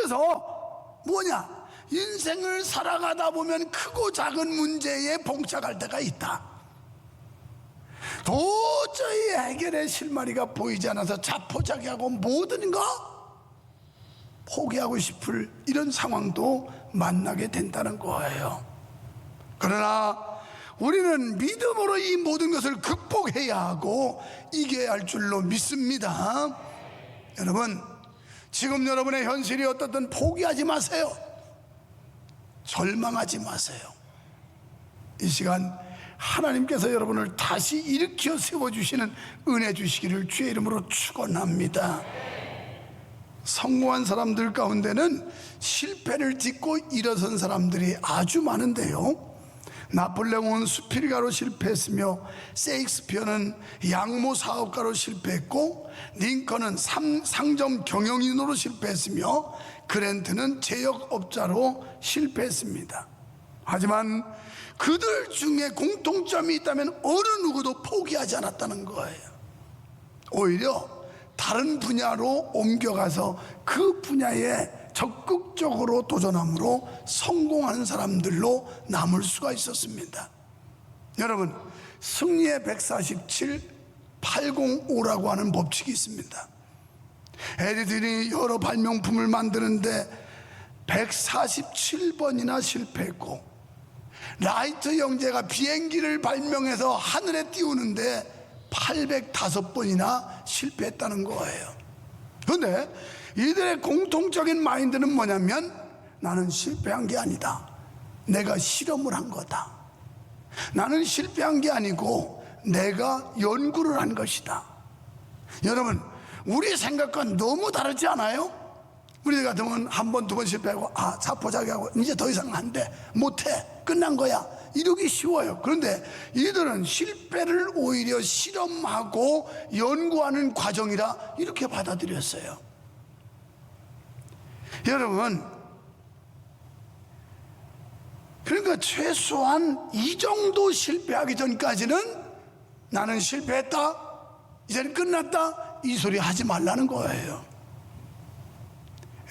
그래서 뭐냐, 인생을 살아가다 보면 크고 작은 문제에 봉착할 때가 있다. 도저히 해결의 실마리가 보이지 않아서 자포자기하고 모든 거 포기하고 싶을 이런 상황도 만나게 된다는 거예요. 그러나 우리는 믿음으로 이 모든 것을 극복해야 하고 이겨야 할 줄로 믿습니다. 여러분, 지금 여러분의 현실이 어떻든 포기하지 마세요. 절망하지 마세요. 이 시간 하나님께서 여러분을 다시 일으켜 세워주시는 은혜 주시기를 주의 이름으로 축원합니다. 성공한 사람들 가운데는 실패를 딛고 일어선 사람들이 아주 많은데요, 나폴레옹은 수필가로 실패했으며 세익스피어는 양모 사업가로 실패했고, 링컨은 상점 경영인으로 실패했으며, 그랜트는 제역업자로 실패했습니다. 하지만 그들 중에 공통점이 있다면 어느 누구도 포기하지 않았다는 거예요. 오히려 다른 분야로 옮겨가서 그 분야에 적극적으로 도전함으로 성공하는 사람들로 남을 수가 있었습니다. 여러분, 승리의 147, 805라고 하는 법칙이 있습니다. 에디슨이 여러 발명품을 만드는데 147번이나 실패했고, 라이트 형제가 비행기를 발명해서 하늘에 띄우는데 805번이나 실패했다는 거예요. 그런데 이들의 공통적인 마인드는 뭐냐면, 나는 실패한 게 아니다, 내가 실험을 한 거다. 나는 실패한 게 아니고 내가 연구를 한 것이다. 여러분, 우리 생각과 너무 다르지 않아요? 우리 같으면 한 번, 두 번 실패하고 자포자기하고 이제 더 이상 안 돼, 못해, 끝난 거야, 이러기 쉬워요. 그런데 이들은 실패를 오히려 실험하고 연구하는 과정이라 이렇게 받아들였어요. 여러분, 그러니까 최소한 이 정도 실패하기 전까지는 나는 실패했다, 이제는 끝났다, 이 소리 하지 말라는 거예요.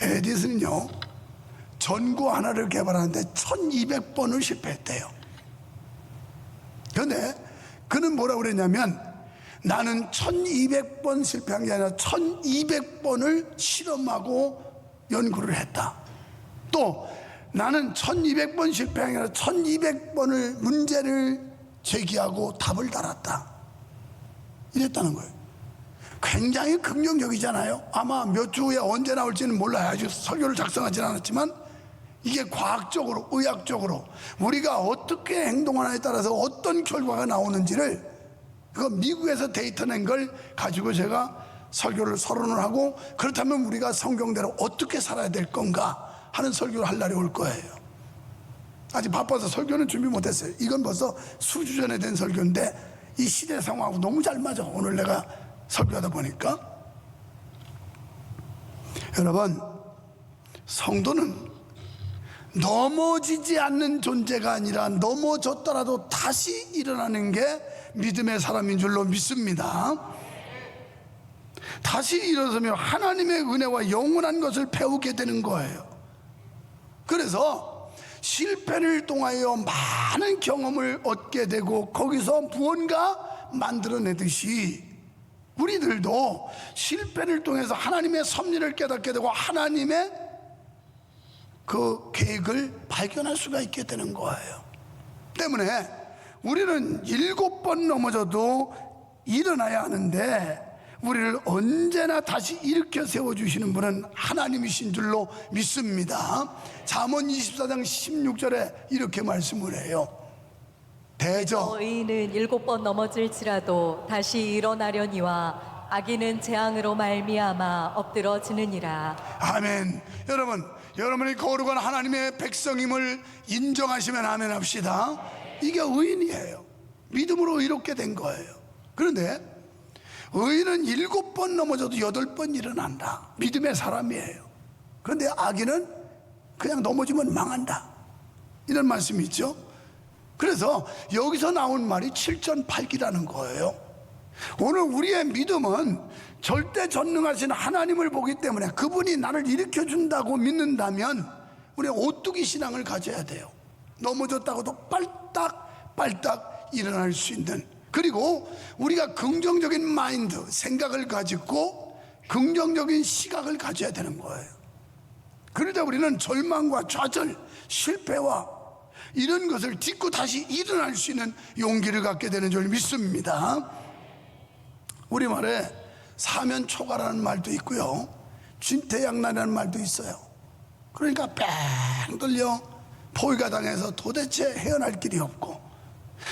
에디슨은요, 전구 하나를 개발하는데 1200번을 실패했대요. 그런데 그는 뭐라고 그랬냐면, 나는 1200번 실패한 게 아니라 1200번을 실험하고 연구를 했다. 또 나는 1200번 실패한 게 아니라 1200번을 문제를 제기하고 답을 달았다, 이랬다는 거예요. 굉장히 긍정적이잖아요. 아마 몇 주 후에 언제 나올지는 몰라요. 아직 설교를 작성하지는 않았지만, 이게 과학적으로, 의학적으로 우리가 어떻게 행동하느냐에 따라서 어떤 결과가 나오는지를, 그거 미국에서 데이터 낸 걸 가지고 제가 설교를 서론을 하고, 그렇다면 우리가 성경대로 어떻게 살아야 될 건가 하는 설교를 할 날이 올 거예요. 아직 바빠서 설교는 준비 못했어요. 이건 벌써 수주 전에 된 설교인데 이 시대 상황하고 너무 잘 맞아, 오늘 내가 설교하다 보니까. 여러분, 성도는 넘어지지 않는 존재가 아니라 넘어졌더라도 다시 일어나는 게 믿음의 사람인 줄로 믿습니다. 다시 일어서며 하나님의 은혜와 영원한 것을 배우게 되는 거예요. 그래서 실패를 통하여 많은 경험을 얻게 되고 거기서 무언가 만들어내듯이, 우리들도 실패를 통해서 하나님의 섭리를 깨닫게 되고 하나님의 그 계획을 발견할 수가 있게 되는 거예요. 때문에 우리는 7번 넘어져도 일어나야 하는데, 우리를 언제나 다시 일으켜 세워주시는 분은 하나님이신 줄로 믿습니다. 잠언 24장 16절에 이렇게 말씀을 해요. 대저 의인은 7번 넘어질지라도 다시 일어나려니와 악인은 재앙으로 말미암아 엎드러지느니라. 아멘. 여러분이 거룩한 하나님의 백성임을 인정하시면 아멘 합시다. 이게 의인이에요. 믿음으로 의롭게 된 거예요. 그런데 의인은 7번 넘어져도 8번 일어난다, 믿음의 사람이에요. 그런데 악인은 그냥 넘어지면 망한다, 이런 말씀이 있죠. 그래서 여기서 나온 말이 7전 8기라는 거예요. 오늘 우리의 믿음은 절대 전능하신 하나님을 보기 때문에 그분이 나를 일으켜 준다고 믿는다면 우리 오뚜기 신앙을 가져야 돼요. 넘어졌다고도 빨딱빨딱 일어날 수 있는, 그리고 우리가 긍정적인 마인드, 생각을 가지고 긍정적인 시각을 가져야 되는 거예요. 그러다 우리는 절망과 좌절, 실패와 이런 것을 딛고 다시 일어날 수 있는 용기를 갖게 되는 줄 믿습니다. 우리말에 사면초가라는 말도 있고요, 진퇴양난이라는 말도 있어요. 그러니까 뺑 돌려 포위가 당해서 도대체 헤어날 길이 없고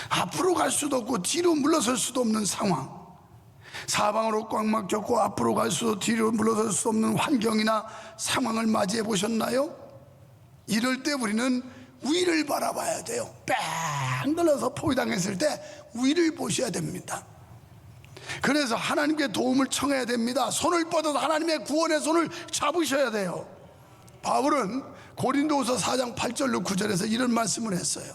앞으로 갈 수도 없고 뒤로 물러설 수도 없는 상황, 사방으로 꽉 막혔고 앞으로 갈 수도 뒤로 물러설 수 없는 환경이나 상황을 맞이해 보셨나요? 이럴 때 우리는 위를 바라봐야 돼요. 뺑 돌려서 포위당했을 때 위를 보셔야 됩니다. 그래서 하나님께 도움을 청해야 됩니다. 손을 뻗어서 하나님의 구원의 손을 잡으셔야 돼요. 바울은 고린도후서 4장 8절로 9절에서 이런 말씀을 했어요.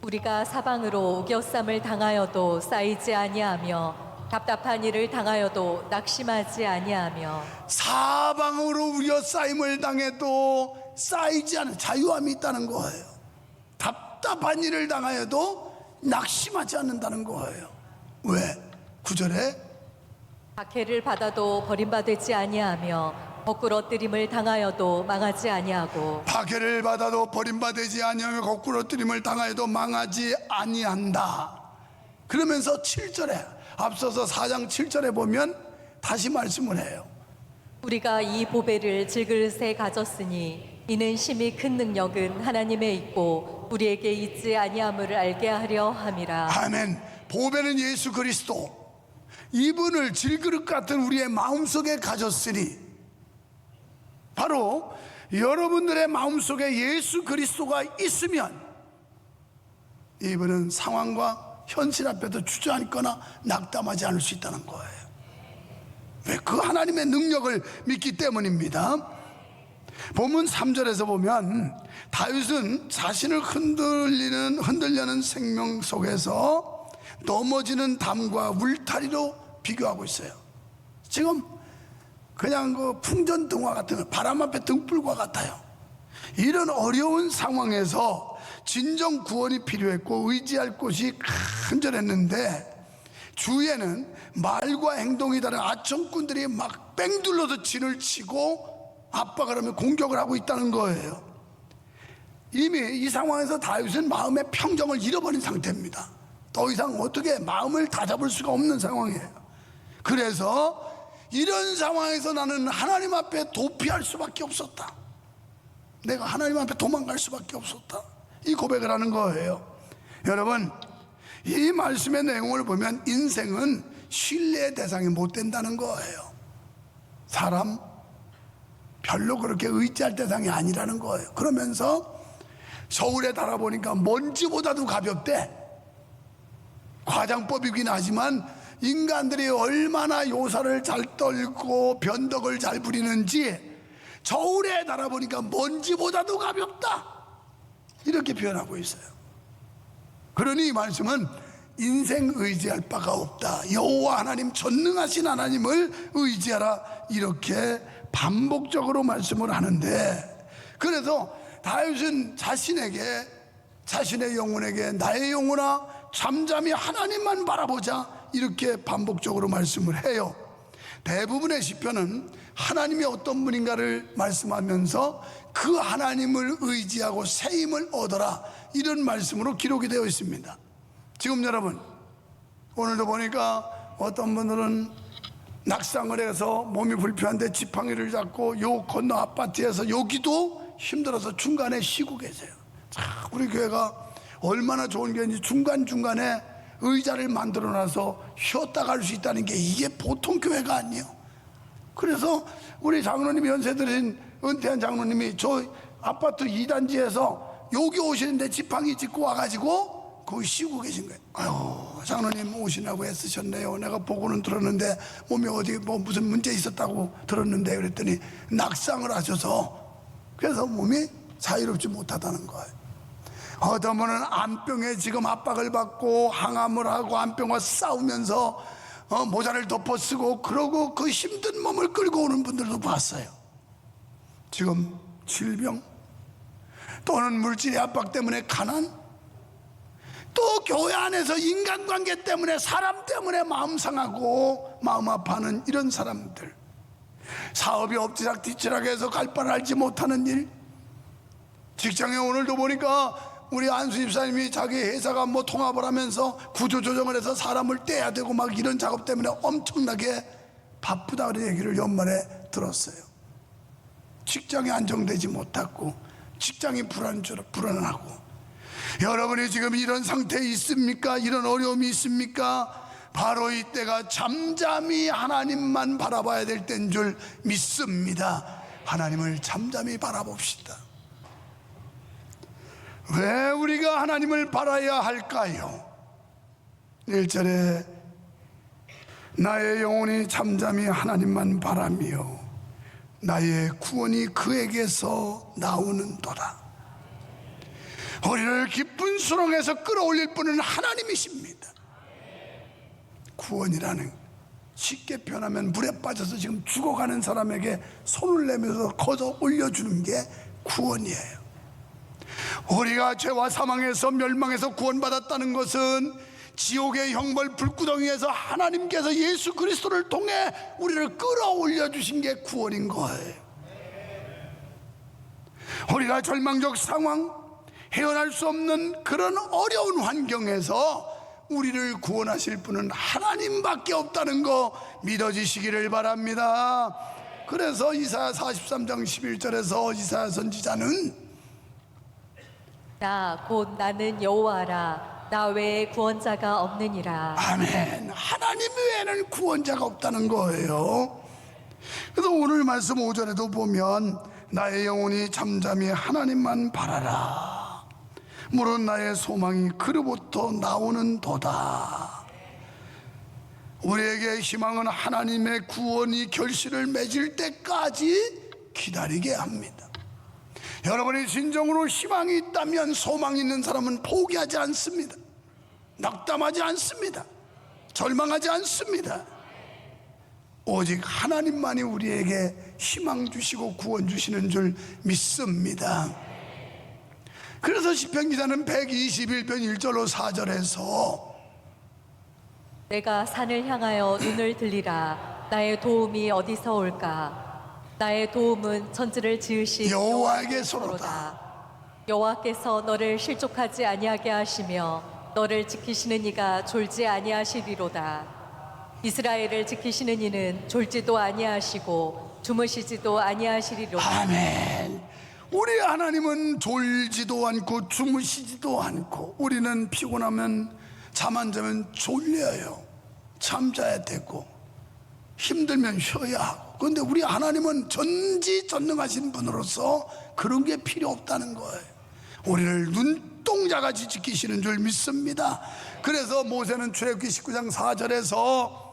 우리가 사방으로 우겨쌈을 당하여도 쌓이지 아니하며 답답한 일을 당하여도 낙심하지 아니하며, 사방으로 우겨싸임을 당해도 쌓이지 않은 자유함이 있다는 거예요. 답답한 일을 당하여도 낙심하지 않는다는 거예요. 왜? 9절에 박해를 받아도 버림받지 아니하며 거꾸러뜨림을 당하여도 망하지 아니하고, 박해를 받아도 버림받지 아니하며 거꾸러뜨림을 당하여도 망하지 아니한다. 그러면서 7절에, 앞서서 4장 7절에 보면 다시 말씀을 해요. 우리가 이 보배를 질그릇에 가졌으니 이는 심히 큰 능력은 하나님의 있고 우리에게 있지 아니함을 알게 하려 함이라. 아멘. 보배는 예수 그리스도, 이분을 질그릇 같은 우리의 마음속에 가졌으니, 바로 여러분들의 마음속에 예수 그리스도가 있으면 이분은 상황과 현실 앞에도 주저앉거나 낙담하지 않을 수 있다는 거예요. 왜? 그 하나님의 능력을 믿기 때문입니다. 본문 3절에서 보면 다윗은 자신을 흔들려는 생명 속에서 넘어지는 담과 울타리로 비교하고 있어요. 지금 그냥 그 풍전등화 같은 거, 바람 앞에 등불과 같아요. 이런 어려운 상황에서 진정 구원이 필요했고 의지할 곳이 간절했는데 주위에는 말과 행동이 다른 아청꾼들이 막 뺑둘러서 진을 치고 압박을 하며 공격을 하고 있다는 거예요. 이미 이 상황에서 다윗은 마음의 평정을 잃어버린 상태입니다. 더 이상 어떻게 마음을 다잡을 수가 없는 상황이에요. 그래서 이런 상황에서 나는 하나님 앞에 도피할 수밖에 없었다. 내가 하나님 앞에 도망갈 수밖에 없었다. 이 고백을 하는 거예요. 여러분, 이 말씀의 내용을 보면 인생은 신뢰의 대상이 못 된다는 거예요. 사람 별로 그렇게 의지할 대상이 아니라는 거예요. 그러면서 서울에 달아보니까 먼지보다도 가볍대. 과장법이긴 하지만 인간들이 얼마나 요사를 잘 떨고 변덕을 잘 부리는지 저울에 달아보니까 먼지보다도 가볍다, 이렇게 표현하고 있어요. 그러니 이 말씀은 인생 의지할 바가 없다, 여호와 하나님, 전능하신 하나님을 의지하라, 이렇게 반복적으로 말씀을 하는데, 그래서 다윗은 자신의 영혼에게 나의 영혼아 잠잠히 하나님만 바라보자, 이렇게 반복적으로 말씀을 해요. 대부분의 시편은 하나님이 어떤 분인가를 말씀하면서 그 하나님을 의지하고 새 힘을 얻어라, 이런 말씀으로 기록이 되어 있습니다. 지금 여러분, 오늘도 보니까 어떤 분들은 낙상을 해서 몸이 불편한데 지팡이를 잡고 요 건너 아파트에서 여기도 힘들어서 중간에 쉬고 계세요. 자, 우리 교회가 얼마나 좋은 교회인지 중간중간에 의자를 만들어놔서 쉬었다 갈 수 있다는 게 이게 보통 교회가 아니에요. 그래서 우리 장로님이 연세 들으신 은퇴한 장로님이 저 아파트 2단지에서 여기 오시는데 지팡이 짚고 와가지고 거기 쉬고 계신 거예요. 아유, 장로님 오시라고 애쓰셨네요. 내가 보고는 들었는데 몸에 어디 뭐 무슨 문제 있었다고 들었는데, 그랬더니 낙상을 하셔서 그래서 몸이 자유롭지 못하다는 거예요. 어떤 분은 암병에 지금 압박을 받고 항암을 하고 암병과 싸우면서 모자를 덮어 쓰고 그러고 그 힘든 몸을 끌고 오는 분들도 봤어요. 지금 질병 또는 물질의 압박 때문에 가난, 또 교회 안에서 인간관계 때문에 사람 때문에 마음 상하고 마음 아파하는 이런 사람들, 사업이 엎치락뒤치락해서 갈 바를 알지 못하는 일, 직장에 오늘도 보니까 우리 안수 집사님이 자기 회사가 뭐 통합을 하면서 구조조정을 해서 사람을 떼야 되고 막 이런 작업 때문에 엄청나게 바쁘다 그런 얘기를 연말에 들었어요. 직장이 안정되지 못하고 직장이 불안하고. 여러분이 지금 이런 상태에 있습니까? 이런 어려움이 있습니까? 바로 이때가 잠잠히 하나님만 바라봐야 될 때인 줄 믿습니다. 하나님을 잠잠히 바라봅시다. 왜 우리가 하나님을 바라야 할까요? 1절에 나의 영혼이 잠잠히 하나님만 바라며 나의 구원이 그에게서 나오는도다. 우리를 기쁜 수렁에서 끌어올릴 분은 하나님이십니다. 구원이라는, 쉽게 표현하면 물에 빠져서 지금 죽어가는 사람에게 손을 내면서 거저 올려주는 게 구원이에요. 우리가 죄와 사망에서 멸망해서 구원받았다는 것은 지옥의 형벌 불구덩이에서 하나님께서 예수 그리스도를 통해 우리를 끌어올려 주신 게 구원인 거예요. 우리가 절망적 상황, 헤어날 수 없는 그런 어려운 환경에서 우리를 구원하실 분은 하나님밖에 없다는 거 믿어지시기를 바랍니다. 그래서 이사야 43장 11절에서 이사야 선지자는 나 곧 나는 여호와라 나 외에 구원자가 없느니라. 아멘. 하나님 외에는 구원자가 없다는 거예요. 그래서 오늘 말씀 5절에도 보면 나의 영혼이 잠잠히 하나님만 바라라. 물은 나의 소망이 그로부터 나오는 도다. 우리에게 희망은 하나님의 구원이 결실을 맺을 때까지 기다리게 합니다. 여러분이 진정으로 희망이 있다면 소망이 있는 사람은 포기하지 않습니다. 낙담하지 않습니다. 절망하지 않습니다. 오직 하나님만이 우리에게 희망 주시고 구원 주시는 줄 믿습니다. 그래서 시편 기자는 121편 1절로 4절에서 내가 산을 향하여 눈을 들리라 나의 도움이 어디서 올까. 나의 도움은 천지를 지으신 여호와에게서로다. 여호와께서 너를 실족하지 아니하게 하시며 너를 지키시는 이가 졸지 아니하시리로다. 이스라엘을 지키시는 이는 졸지도 아니하시고 주무시지도 아니하시리로다. 아멘. 우리 하나님은 졸지도 않고 주무시지도 않고, 우리는 피곤하면 잠 안 자면 졸려요. 잠자야 되고 힘들면 쉬어야 하고. 그런데 우리 하나님은 전지전능하신 분으로서 그런 게 필요 없다는 거예요. 우리를 눈동자같이 지키시는 줄 믿습니다. 그래서 모세는 출애굽기 19장 4절에서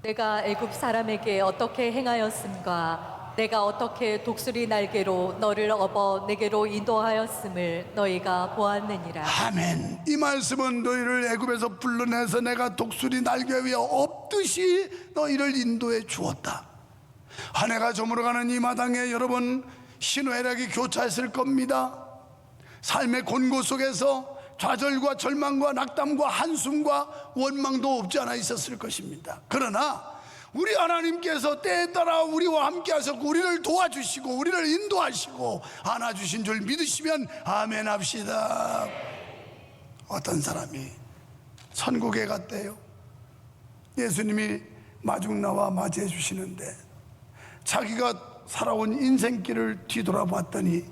내가 애굽 사람에게 어떻게 행하였음과 내가 어떻게 독수리 날개로 너를 업어 내게로 인도하였음을 너희가 보았느니라. 아멘. 이 말씀은 너희를 애굽에서 불러내서 내가 독수리 날개 위에 업듯이 너희를 인도해 주었다. 한 해가 저물어가는 이 마당에 여러분 신호애락이 교차했을 겁니다. 삶의 곤고 속에서 좌절과 절망과 낙담과 한숨과 원망도 없지 않아 있었을 것입니다. 그러나 우리 하나님께서 때에 따라 우리와 함께 하셨고 우리를 도와주시고 우리를 인도하시고 안아주신 줄 믿으시면 아멘 합시다. 어떤 사람이 천국에 갔대요. 예수님이 마중 나와 맞이해 주시는데 자기가 살아온 인생길을 뒤돌아봤더니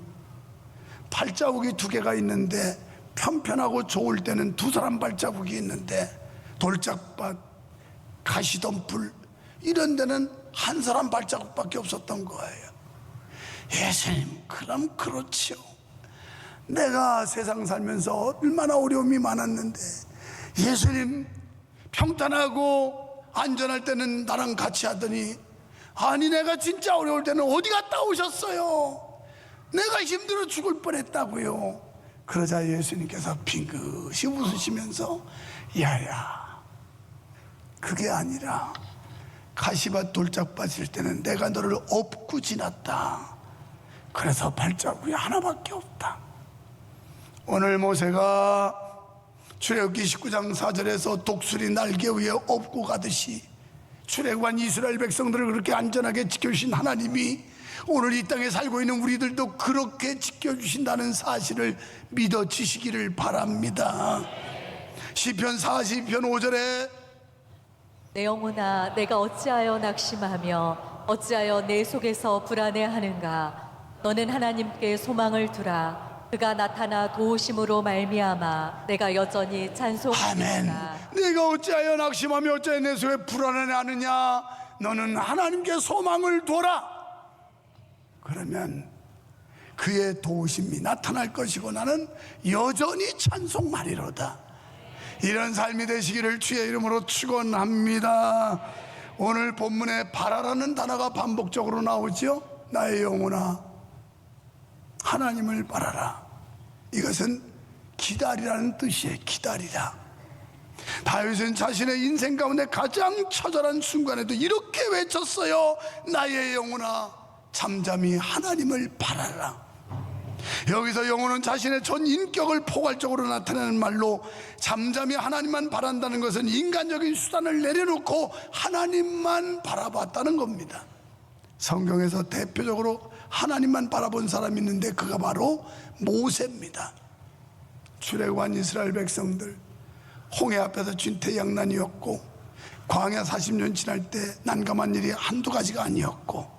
발자국이 2개가 있는데 편편하고 좋을 때는 2사람 발자국이 있는데 돌짝밭, 가시덤불 이런 데는 1사람 발자국밖에 없었던 거예요. 예수님, 그럼 그렇죠. 내가 세상 살면서 얼마나 어려움이 많았는데 예수님 평탄하고 안전할 때는 나랑 같이 하더니 아니 내가 진짜 어려울 때는 어디 갔다 오셨어요? 내가 힘들어 죽을 뻔했다고요. 그러자 예수님께서 빙긋이 웃으시면서 야야, 그게 아니라 가시밭 돌짝 빠질 때는 내가 너를 업고 지났다. 그래서 발자국이 하나밖에 없다. 오늘 모세가 출애굽기 19장 4절에서 독수리 날개 위에 업고 가듯이 출애굽한 이스라엘 백성들을 그렇게 안전하게 지켜주신 하나님이 오늘 이 땅에 살고 있는 우리들도 그렇게 지켜주신다는 사실을 믿어지시기를 바랍니다. 시편 42편 5절에 내 영혼아, 내가 어찌하여 낙심하며 어찌하여 내 속에서 불안해하는가. 너는 하나님께 소망을 두라. 그가 나타나 도우심으로 말미암아 내가 여전히 아멘. 찬송하리라. 내가 어찌하여 낙심하며 어찌하여 내 속에 불안해하느냐. 너는 하나님께 소망을 둬라. 그러면 그의 도우심이 나타날 것이고 나는 여전히 찬송하리로다. 이런 삶이 되시기를 주의 이름으로 축원합니다. 오늘 본문에 바라라는 단어가 반복적으로 나오죠. 나의 영혼아, 하나님을 바라라. 이것은 기다리라는 뜻이에요. 기다리라. 다윗은 자신의 인생 가운데 가장 처절한 순간에도 이렇게 외쳤어요. 나의 영혼아, 잠잠히 하나님을 바라라. 여기서 영혼은 자신의 전 인격을 포괄적으로 나타내는 말로 잠잠히 하나님만 바란다는 것은 인간적인 수단을 내려놓고 하나님만 바라봤다는 겁니다. 성경에서 대표적으로 하나님만 바라본 사람이 있는데 그가 바로 모세입니다. 출애굽한 이스라엘 백성들 홍해 앞에서 진퇴양난이었고 광야 40년 지날 때 난감한 일이 한두 가지가 아니었고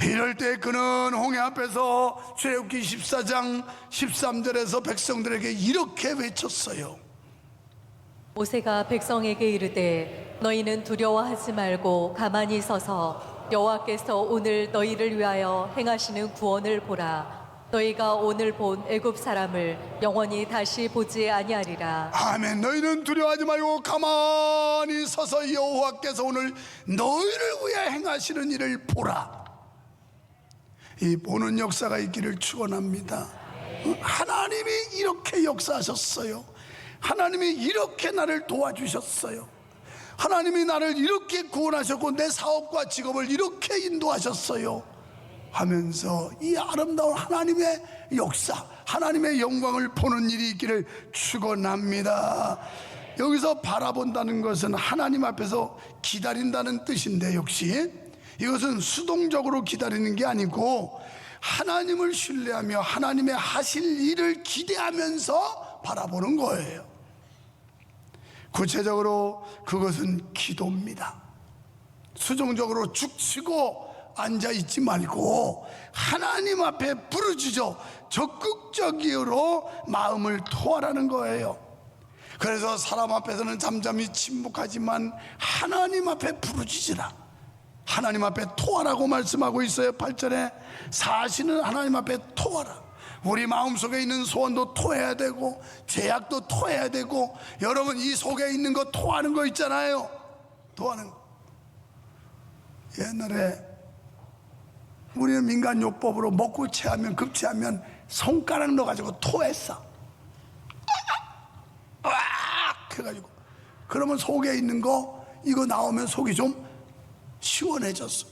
이럴 때 그는 홍해 앞에서 출애굽기 14장 13절에서 백성들에게 이렇게 외쳤어요. 모세가 백성에게 이르되 너희는 두려워하지 말고 가만히 서서 여호와께서 오늘 너희를 위하여 행하시는 구원을 보라. 너희가 오늘 본 애굽 사람을 영원히 다시 보지 아니하리라. 아멘. 너희는 두려워하지 말고 가만히 서서 여호와께서 오늘 너희를 위하여 행하시는 일을 보라. 이 보는 역사가 있기를 축원합니다. 하나님이 이렇게 역사하셨어요. 하나님이 이렇게 나를 도와주셨어요. 하나님이 나를 이렇게 구원하셨고 내 사업과 직업을 이렇게 인도하셨어요 하면서 이 아름다운 하나님의 역사, 하나님의 영광을 보는 일이 있기를 축원합니다. 여기서 바라본다는 것은 하나님 앞에서 기다린다는 뜻인데 역시 이것은 수동적으로 기다리는 게 아니고 하나님을 신뢰하며 하나님의 하실 일을 기대하면서 바라보는 거예요. 구체적으로 그것은 기도입니다. 수동적으로 죽치고 앉아있지 말고 하나님 앞에 부르짖어 적극적으로 마음을 토하라는 거예요. 그래서 사람 앞에서는 잠잠히 침묵하지만 하나님 앞에 부르짖으라, 하나님 앞에 토하라고 말씀하고 있어요. 8절에 사시는 하나님 앞에 토하라. 우리 마음속에 있는 소원도 토해야 되고 죄악도 토해야 되고, 여러분 이 속에 있는 거 토하는 거 있잖아요. 토하는 거. 옛날에 우리는 민간요법으로 먹고 체하면 급체하면 손가락 넣어가지고 토했어. 와 해가지고 그러면 속에 있는 거 이거 나오면 속이 좀 시원해졌어.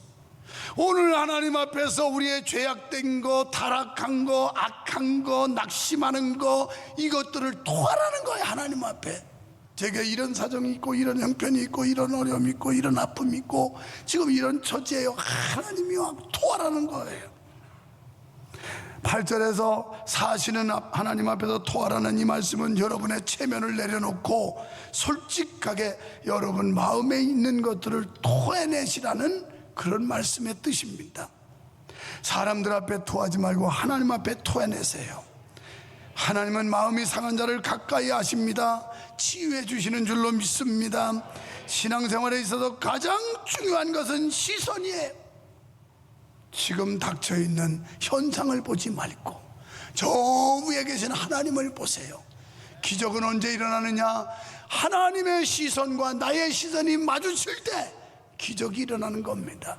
오늘 하나님 앞에서 우리의 죄악된 거, 타락한 거, 악한 거, 낙심하는 거, 이것들을 토하라는 거예요. 하나님 앞에 제게 이런 사정이 있고 이런 형편이 있고 이런 어려움이 있고 이런 아픔이 있고 지금 이런 처지예요. 하나님이 토하라는 거예요. 8절에서 사시는 하나님 앞에서 토하라는 이 말씀은 여러분의 체면을 내려놓고 솔직하게 여러분 마음에 있는 것들을 토해내시라는 그런 말씀의 뜻입니다. 사람들 앞에 토하지 말고 하나님 앞에 토해내세요. 하나님은 마음이 상한 자를 가까이 하십니다. 치유해 주시는 줄로 믿습니다. 신앙생활에 있어서 가장 중요한 것은 시선이에요. 지금 닥쳐있는 현상을 보지 말고 저 위에 계신 하나님을 보세요. 기적은 언제 일어나느냐? 하나님의 시선과 나의 시선이 마주칠 때 기적이 일어나는 겁니다.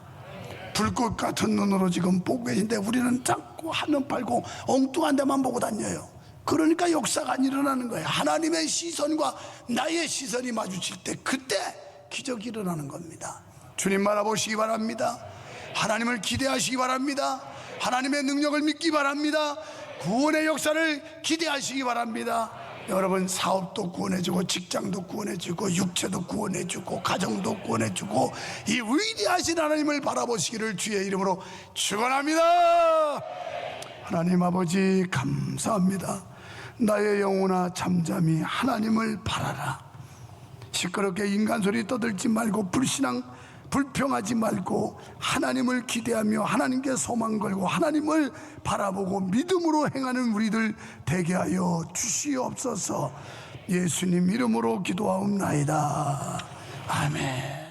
불꽃 같은 눈으로 지금 보고 계신데 우리는 자꾸 하늘 팔고 엉뚱한 데만 보고 다녀요. 그러니까 역사가 안 일어나는 거예요. 하나님의 시선과 나의 시선이 마주칠 때 그때 기적이 일어나는 겁니다. 주님 바라보시기 바랍니다. 하나님을 기대하시기 바랍니다. 하나님의 능력을 믿기 바랍니다. 구원의 역사를 기대하시기 바랍니다. 여러분, 사업도 구원해주고 직장도 구원해주고 육체도 구원해주고 가정도 구원해주고 이 위대하신 하나님을 바라보시기를 주의 이름으로 축원합니다. 하나님 아버지 감사합니다. 나의 영혼아 잠잠히 하나님을 바라라. 시끄럽게 인간 소리 떠들지 말고 불평하지 말고 하나님을 기대하며 하나님께 소망 걸고 하나님을 바라보고 믿음으로 행하는 우리들 되게 하여 주시옵소서. 예수님 이름으로 기도하옵나이다. 아멘.